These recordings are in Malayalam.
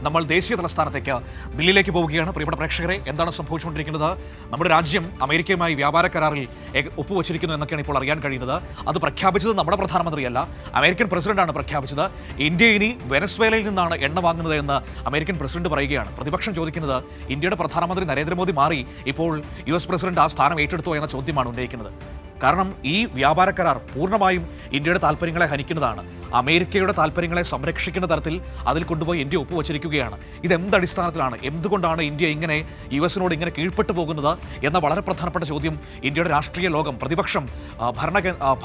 നമ്മൾ ദേശീയ തലസ്ഥാനത്തേക്ക് ദില്ലിയിലേക്ക് പോവുകയാണ്. പ്രിയപ്പെട്ട പ്രേക്ഷകരെ, എന്താണ് സംഭവിച്ചുകൊണ്ടിരിക്കുന്നത്? നമ്മുടെ രാജ്യം അമേരിക്കയുമായി വ്യാപാര കരാറിൽ ഒപ്പുവച്ചിരിക്കുന്നു എന്നൊക്കെയാണ് ഇപ്പോൾ അറിയാൻ കഴിയുന്നത്. അത് പ്രഖ്യാപിച്ചത് നമ്മുടെ പ്രധാനമന്ത്രിയല്ല, അമേരിക്കൻ പ്രസിഡന്റാണ് പ്രഖ്യാപിച്ചത്. ഇന്ത്യ ഇനി വെനസ്വേലയിൽ നിന്നാണ് എണ്ണ വാങ്ങുന്നത് എന്ന് അമേരിക്കൻ പ്രസിഡന്റ് പറയുകയാണ്. പ്രതിപക്ഷം ചോദിക്കുന്നത് ഇന്ത്യയുടെ പ്രധാനമന്ത്രി നരേന്ദ്രമോദി മാറി ഇപ്പോൾ US പ്രസിഡന്റ് ആ സ്ഥാനം ഏറ്റെടുത്തോ എന്ന ചോദ്യമാണ് ഉന്നയിക്കുന്നത്. കാരണം ഈ വ്യാപാര കരാർ പൂർണ്ണമായും ഇന്ത്യയുടെ താല്പര്യങ്ങളെ ഹനിക്കുന്നതാണ്. അമേരിക്കയുടെ താല്പര്യങ്ങളെ സംരക്ഷിക്കുന്ന തരത്തിൽ അതിൽ കൊണ്ടുപോയി ഇന്ത്യ ഒപ്പുവച്ചിരിക്കുകയാണ്. ഇതെന്ത് അടിസ്ഥാനത്തിലാണ്, എന്തുകൊണ്ടാണ് ഇന്ത്യ ഇങ്ങനെ US-നോട് ഇങ്ങനെ കീഴ്പ്പെട്ടു പോകുന്നത് എന്ന വളരെ പ്രധാനപ്പെട്ട ചോദ്യം ഇന്ത്യയുടെ രാഷ്ട്രീയ ലോകം, പ്രതിപക്ഷം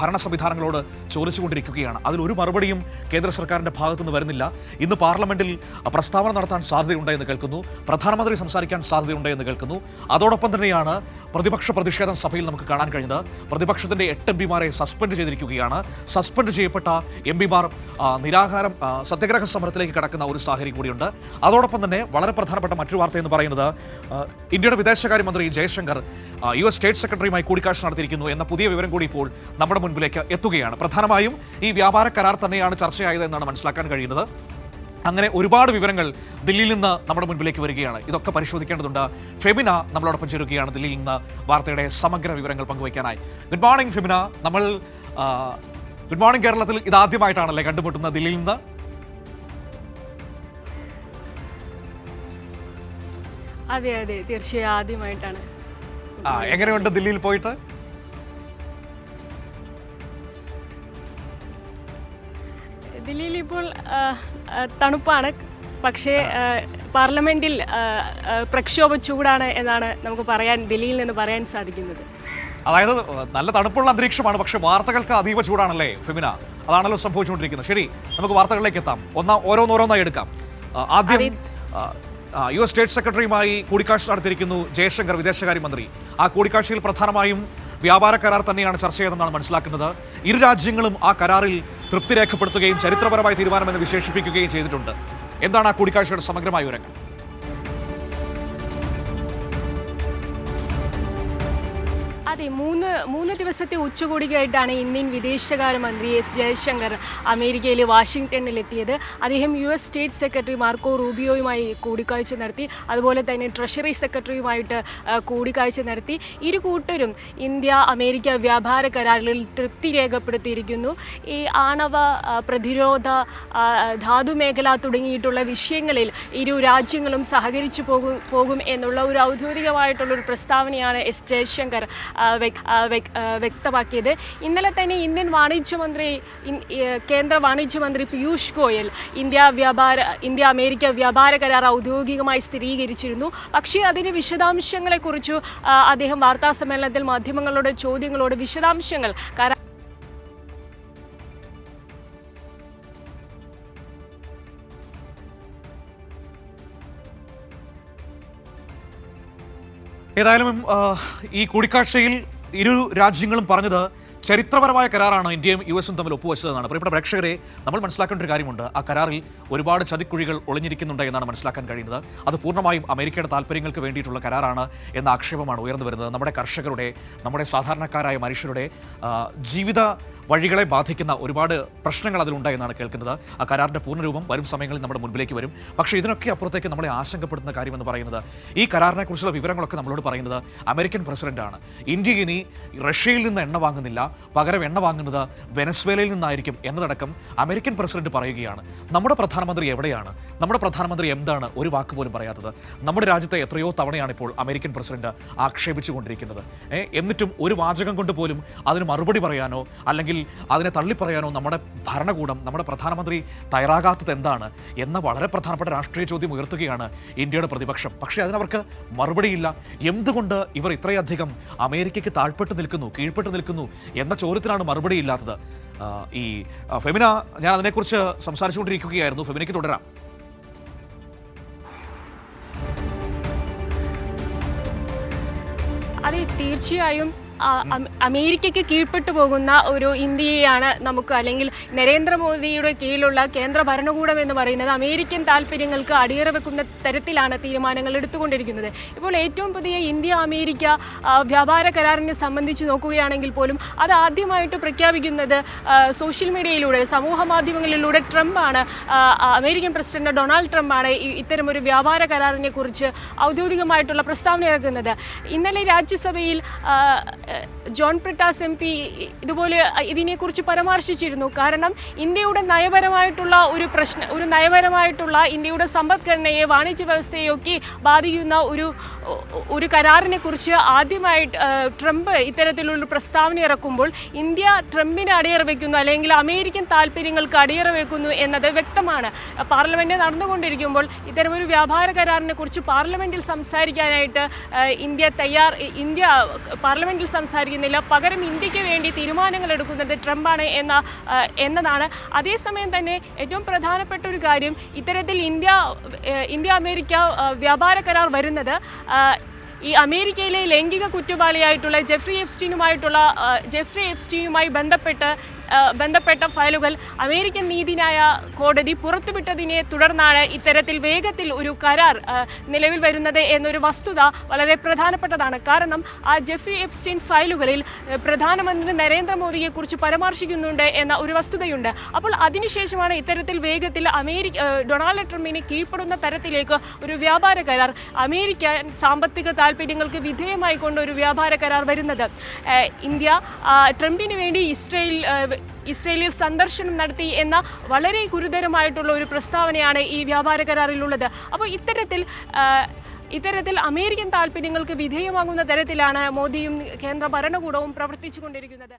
ഭരണ സംവിധാനങ്ങളോട് ചോദിച്ചുകൊണ്ടിരിക്കുകയാണ്. അതിലൊരു മറുപടിയും കേന്ദ്ര സർക്കാരിൻ്റെ ഭാഗത്തുനിന്ന് വരുന്നില്ല. ഇന്ന് പാർലമെന്റിൽ പ്രസ്താവന നടത്താൻ സാധ്യതയുണ്ട് എന്ന് കേൾക്കുന്നു, പ്രധാനമന്ത്രി സംസാരിക്കാൻ സാധ്യതയുണ്ട് എന്ന് കേൾക്കുന്നു. അതോടൊപ്പം തന്നെയാണ് പ്രതിപക്ഷ പ്രതിഷേധം സഭയിൽ നമുക്ക് കാണാൻ കഴിഞ്ഞത്. പ്രതിപക്ഷത്തിന്റെ 8 MPമാരെ സസ്പെൻഡ് ചെയ്തിരിക്കുകയാണ്. സസ്പെൻഡ് ചെയ്യപ്പെട്ട MPമാർ നിരാഹാരം സത്യാഗ്രഹ സമരത്തിലേക്ക് കടക്കുന്ന ഒരു സാഹചര്യം കൂടിയുണ്ട്. അതോടൊപ്പം തന്നെ വളരെ പ്രധാനപ്പെട്ട മറ്റൊരു വാർത്ത എന്ന് പറയുന്നത് ഇന്ത്യയുടെ വിദേശകാര്യമന്ത്രി ജയശങ്കർ US സ്റ്റേറ്റ് സെക്രട്ടറിയുമായി കൂടിക്കാഴ്ച നടത്തിയിരിക്കുന്നു എന്ന പുതിയ വിവരം കൂടി ഇപ്പോൾ നമ്മുടെ മുൻപിലേക്ക് എത്തുകയാണ്. പ്രധാനമായും ഈ വ്യാപാര കരാർ തന്നെയാണ് ചർച്ചയായത് എന്നാണ് മനസ്സിലാക്കാൻ കഴിയുന്നത്. അങ്ങനെ ഒരുപാട് വിവരങ്ങൾ ദില്ലിയിൽ നിന്ന് നമ്മുടെ മുൻപിലേക്ക് വരികയാണ്. ഇതൊക്കെ പരിശോധിക്കേണ്ടതുണ്ട്. ഫെമിന നമ്മളോടൊപ്പം ചേരുകയാണ് ദില്ലിയിൽ നിന്ന് വാർത്തയുടെ സമഗ്ര വിവരങ്ങൾ പങ്കുവയ്ക്കാനായി. Good morning Femina. നമ്മൾ ഗുഡ് മോർണിംഗ് കേരളത്തിൽ ഇതാദ്യമായിട്ടാണല്ലേ കണ്ടുമുട്ടുന്നത് ദില്ലിയിൽ നിന്ന്? അതെ അതെ, തീർച്ചയായും ആദ്യമായിട്ടാണ്. എങ്ങനെയുണ്ട് ദില്ലിയിൽ പോയിട്ട്? ദില്ലിയിൽ ഇപ്പോൾ തണുപ്പാണ്, പക്ഷേ പാർലമെന്റിൽ പ്രക്ഷോഭ ചൂടാണ് എന്നാണ് നമുക്ക് ദില്ലിയിൽ നിന്ന് പറയാൻ സാധിക്കുന്നത്. അതായത് നല്ല തണുപ്പുള്ള അന്തരീക്ഷമാണ്, പക്ഷെ വാർത്തകൾക്ക് അതീവ ചൂടാണല്ലേ ഫെമിന? അതാണല്ലോ സംഭവിച്ചുകൊണ്ടിരിക്കുന്നത്. ശരി, നമുക്ക് വാർത്തകളിലേക്ക് എത്താം. ഓരോന്നോരോന്നായി എടുക്കാം. ആദ്യം US സ്റ്റേറ്റ് സെക്രട്ടറിയുമായി കൂടിക്കാഴ്ച നടത്തിയിരിക്കുന്നു ജയശങ്കർ, വിദേശകാര്യമന്ത്രി. ആ കൂടിക്കാഴ്ചയിൽ പ്രധാനമായും വ്യാപാര കരാർ തന്നെയാണ് ചർച്ച ചെയ്തതെന്നാണ് മനസ്സിലാക്കുന്നത്. ഇരു രാജ്യങ്ങളും ആ കരാറിൽ തൃപ്തി രേഖപ്പെടുത്തുകയും ചരിത്രപരമായ തീരുമാനമെന്ന് വിശേഷിപ്പിക്കുകയും ചെയ്തിട്ടുണ്ട്. എന്താണ് ആ കൂടിക്കാഴ്ചയുടെ സമഗ്രമായ വിവരങ്ങൾ? അതെ, മൂന്ന് ദിവസത്തെ ഉച്ചകോടിക്കായിട്ടാണ് ഇന്ത്യൻ വിദേശകാര്യമന്ത്രി S ജയശങ്കർ അമേരിക്കയിലെ വാഷിംഗ്ടണിലെത്തിയത്. അദ്ദേഹം US സ്റ്റേറ്റ് സെക്രട്ടറി മാർക്കോ റൂബിയോയുമായി കൂടിക്കാഴ്ച നടത്തി. അതുപോലെ തന്നെ ട്രഷറി സെക്രട്ടറിയുമായിട്ട് കൂടിക്കാഴ്ച നടത്തി. ഇരു കൂട്ടരും ഇന്ത്യ അമേരിക്ക വ്യാപാര കരാറിൽ തൃപ്തി രേഖപ്പെടുത്തിയിരിക്കുന്നു. ഈ ആണവ പ്രതിരോധ, ധാതുമേഖല തുടങ്ങിയിട്ടുള്ള വിഷയങ്ങളിൽ ഇരു രാജ്യങ്ങളും സഹകരിച്ചു പോകും എന്നുള്ള ഒരു ഔദ്യോഗികമായിട്ടുള്ളൊരു പ്രസ്താവനയാണ് S ജയശങ്കർ വ്യക്തമാക്കിയത്. ഇന്നലെ തന്നെ കേന്ദ്ര വാണിജ്യമന്ത്രി പീയൂഷ് ഗോയൽ ഇന്ത്യ അമേരിക്ക വ്യാപാര കരാർ ഔദ്യോഗികമായി സ്ഥിരീകരിച്ചിരുന്നു. പക്ഷേ അതിന് വിശദാംശങ്ങളെക്കുറിച്ച് അദ്ദേഹം വാർത്താ സമ്മേളനത്തിൽ മാധ്യമങ്ങളുടെ ചോദ്യങ്ങളോട് വിശദാംശങ്ങൾ ഏതായാലും ഈ കൂടിക്കാഴ്ചയിൽ ഇരു രാജ്യങ്ങളും പറഞ്ഞത് ചരിത്രപരമായ കരാറാണ് ഇന്ത്യയും US-ഉം തമ്മിൽ ഒപ്പുവെച്ചതെന്നാണ്. പ്രിയപ്പെട്ട പ്രേക്ഷകരെ, നമ്മൾ മനസ്സിലാക്കേണ്ട ഒരു കാര്യമുണ്ട്. ആ കരാറിൽ ഒരുപാട് ചതിക്കുഴികൾ ഒളിഞ്ഞിരിക്കുന്നുണ്ട് എന്നാണ് മനസ്സിലാക്കാൻ കഴിയുന്നത്. അത് പൂർണ്ണമായും അമേരിക്കയുടെ താല്പര്യങ്ങൾക്ക് വേണ്ടിയിട്ടുള്ള കരാറാണ് എന്ന ആക്ഷേപമാണ് ഉയർന്നു വരുന്നത്. നമ്മുടെ കർഷകരുടെ, നമ്മുടെ സാധാരണക്കാരായ മനുഷ്യരുടെ ജീവിത വഴികളെ ബാധിക്കുന്ന ഒരുപാട് പ്രശ്നങ്ങൾ അതിലുണ്ട് എന്നാണ് കേൾക്കുന്നത്. ആ കരാറിൻ്റെ പൂർണ്ണരൂപം വരും സമയങ്ങളിൽ നമ്മുടെ മുൻപിലേക്ക് വരും. പക്ഷേ ഇതിനൊക്കെ അപ്പുറത്തേക്ക് നമ്മളെ ആശങ്കപ്പെടുന്ന കാര്യമെന്ന് പറയുന്നത്, ഈ കരാറിനെക്കുറിച്ചുള്ള വിവരങ്ങളൊക്കെ നമ്മളോട് പറയുന്നത് അമേരിക്കൻ പ്രസിഡന്റാണ്. ഇന്ത്യ ഇനി റഷ്യയിൽ നിന്ന് എണ്ണ വാങ്ങുന്നില്ല, പകരം എണ്ണ വാങ്ങുന്നത് വെനസ്വേലയിൽ നിന്നായിരിക്കും എന്നതടക്കം അമേരിക്കൻ പ്രസിഡന്റ് പറയുകയാണ്. നമ്മുടെ പ്രധാനമന്ത്രി എവിടെയാണ്? നമ്മുടെ പ്രധാനമന്ത്രി എന്താണ് ഒരു വാക്ക് പോലും പറയാത്തത്? നമ്മുടെ രാജ്യത്തെ എത്രയോ തവണയാണ് ഇപ്പോൾ അമേരിക്കൻ പ്രസിഡന്റ് ആക്ഷേപിച്ചുകൊണ്ടിരിക്കുന്നത്. എന്നിട്ടും ഒരു വാചകം കൊണ്ട് പോലും അതിന് മറുപടി പറയാനോ അല്ലെങ്കിൽ അതിനെ തള്ളിപ്പറയാനോ നമ്മുടെ ഭരണകൂടം, നമ്മുടെ പ്രധാനമന്ത്രി തയ്യാറാകാത്തത് എന്താണ് എന്ന വളരെ പ്രധാനപ്പെട്ട രാഷ്ട്രീയ ചോദ്യം ഉയർത്തുകയാണ് ഇന്ത്യയുടെ പ്രതിപക്ഷം. പക്ഷേ അതിനവർക്ക് മറുപടിയില്ല. എന്തുകൊണ്ട് ഇവർ ഇത്രയധികം അമേരിക്കയ്ക്ക് കീഴ്പ്പെട്ട് നിൽക്കുന്നു എന്ന ചോദ്യത്തിനാണ് മറുപടിയില്ലാത്തത്. ഈ ഫെമിന, ഞാൻ അതിനെക്കുറിച്ച് സംസാരിച്ചുകൊണ്ടിരിക്കുകയായിരുന്നു. ഫെമിനയ്ക്ക് തുടരാം. അതെ, തീർച്ചയായും അമേരിക്കയ്ക്ക് കീഴ്പ്പെട്ടു പോകുന്ന ഒരു ഇന്ത്യയാണ് നമുക്ക്, അല്ലെങ്കിൽ നരേന്ദ്രമോദിയുടെ കീഴിലുള്ള കേന്ദ്ര ഭരണകൂടം എന്ന് പറയുന്നത് അമേരിക്കൻ താല്പര്യങ്ങൾക്ക് അടിയറ വെക്കുന്ന തരത്തിലാണ് തീരുമാനങ്ങൾ എടുത്തുകൊണ്ടിരിക്കുന്നത്. ഇപ്പോൾ ഏറ്റവും പുതിയ ഇന്ത്യ അമേരിക്ക വ്യാപാര കരാറിനെ സംബന്ധിച്ച് നോക്കുകയാണെങ്കിൽ പോലും അത് ആദ്യമായിട്ട് പ്രഖ്യാപിക്കുന്നത് സോഷ്യൽ മീഡിയയിലൂടെ, സമൂഹ മാധ്യമങ്ങളിലൂടെ ട്രംപാണ്. അമേരിക്കൻ പ്രസിഡന്റ് ഡൊണാൾഡ് ട്രംപാണ് ഇത്തരമൊരു വ്യാപാര കരാറിനെ കുറിച്ച് ഔദ്യോഗികമായിട്ടുള്ള പ്രസ്താവന ഇറക്കുന്നത്. ഇന്നലെ രാജ്യസഭയിൽ ജോൺ ബ്രിട്ടാസ് MP ഇതുപോലെ ഇതിനെക്കുറിച്ച് പരാമർശിച്ചിരുന്നു. കാരണം ഇന്ത്യയുടെ നയപരമായിട്ടുള്ള ഇന്ത്യയുടെ സമ്പദ്ഘടനയെ, വാണിജ്യ വ്യവസ്ഥയൊക്കെ ബാധിക്കുന്ന ഒരു കരാറിനെ കുറിച്ച് ആദ്യമായിട്ട് ട്രംപ് ഇത്തരത്തിലുള്ള പ്രസ്താവന ഇറക്കുമ്പോൾ ഇന്ത്യ ട്രംപിന് അടിയറ വയ്ക്കുന്നു, അല്ലെങ്കിൽ അമേരിക്കൻ താല്പര്യങ്ങൾക്ക് അടിയറ വയ്ക്കുന്നു എന്നത് വ്യക്തമാണ്. പാർലമെന്റ് നടന്നുകൊണ്ടിരിക്കുമ്പോൾ ഇത്തരമൊരു വ്യാപാര കരാറിനെ കുറിച്ച് പാർലമെന്റിൽ സംസാരിക്കാനായിട്ട് ഇന്ത്യ പാർലമെന്റിൽ സംസാരിക്കുന്നില്ല. പകരം ഇന്ത്യക്ക് വേണ്ടി തീരുമാനങ്ങൾ എടുക്കുന്നത് ട്രംപാണ് എന്നതാണ്. അതേസമയം തന്നെ ഏറ്റവും പ്രധാനപ്പെട്ട ഒരു കാര്യം, ഇത്തരത്തിൽ ഇന്ത്യ അമേരിക്ക വ്യാപാര കരാർ വരുന്നത് ഈ അമേരിക്കയിലെ ലൈംഗിക കുറ്റവാളിയായിട്ടുള്ള ജെഫ്രി എപ്സ്റ്റീനുമായി ബന്ധപ്പെട്ട ഫയലുകൾ അമേരിക്കൻ നീതിന്യായ കോടതി പുറത്തുവിട്ടതിനെ തുടർന്നാണ് ഇത്തരത്തിൽ വേഗത്തിൽ ഒരു കരാർ നിലവിൽ വരുന്നത് എന്നൊരു വസ്തുത വളരെ പ്രധാനപ്പെട്ടതാണ്. കാരണം ആ ജെഫ്രി എപ്സ്റ്റീൻ ഫയലുകളിൽ പ്രധാനമന്ത്രി നരേന്ദ്രമോദിയെക്കുറിച്ച് പരാമർശിക്കുന്നുണ്ട് എന്ന ഒരു വസ്തുതയുണ്ട്. അപ്പോൾ അതിനുശേഷമാണ് ഇത്തരത്തിൽ വേഗത്തിൽ ഡൊണാൾഡ് ട്രംപിന് കീഴ്പ്പെടുന്ന തരത്തിലേക്ക് ഒരു വ്യാപാര കരാർ, അമേരിക്കൻ സാമ്പത്തിക താല്പര്യങ്ങൾക്ക് വിധേയമായി കൊണ്ട് ഒരു വ്യാപാര കരാർ വരുന്നത്. ഇന്ത്യ ട്രംപിന് വേണ്ടി ഇസ്രയേലിൽ സന്ദർശനം നടത്തി എന്ന വളരെ ഗുരുതരമായിട്ടുള്ള ഒരു പ്രസ്താവനയാണ് ഈ വ്യാപാര കരാറിലുള്ളത്. അപ്പോൾ ഇത്തരത്തിൽ അമേരിക്കൻ താല്പര്യങ്ങൾക്ക് വിധേയമാകുന്ന തരത്തിലാണ് മോദിയും കേന്ദ്ര ഭരണകൂടവും പ്രവർത്തിച്ചുകൊണ്ടിരിക്കുന്നത്.